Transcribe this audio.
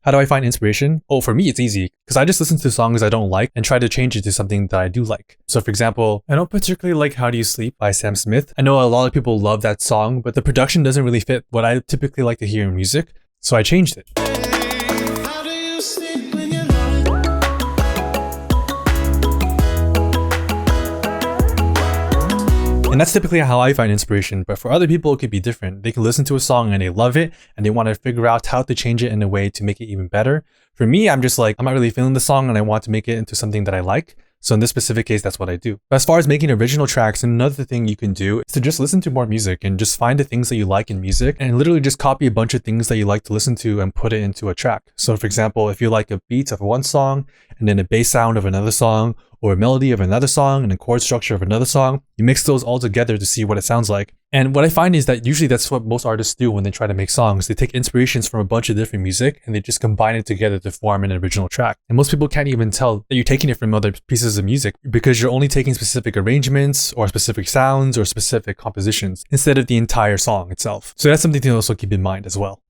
How do I find inspiration? Oh, for me, it's easy because I just listen to songs I don't like and try to change it to something that I do like. So for example, I don't particularly like How Do You Sleep by Sam Smith. I know a lot of people love that song, but the production doesn't really fit what I typically like to hear in music. So I changed it. And that's typically how I find inspiration, but for other people, it could be different. They can listen to a song and they love it and they want to figure out how to change it in a way to make it even better. For me, I'm just like, I'm not really feeling the song and I want to make it into something that I like. So in this specific case, that's what I do. But as far as making original tracks, another thing you can do is to just listen to more music and just find the things that you like in music and literally just copy a bunch of things that you like to listen to and put it into a track. So for example, if you like a beat of one song and then a bass sound of another song, or a melody of another song and a chord structure of another song, you mix those all together to see what it sounds like. And what I find is that usually that's what most artists do when they try to make songs. They take inspirations from a bunch of different music and they just combine it together to form an original track. And most people can't even tell that you're taking it from other pieces of music because you're only taking specific arrangements or specific sounds or specific compositions instead of the entire song itself. So that's something to also keep in mind as well.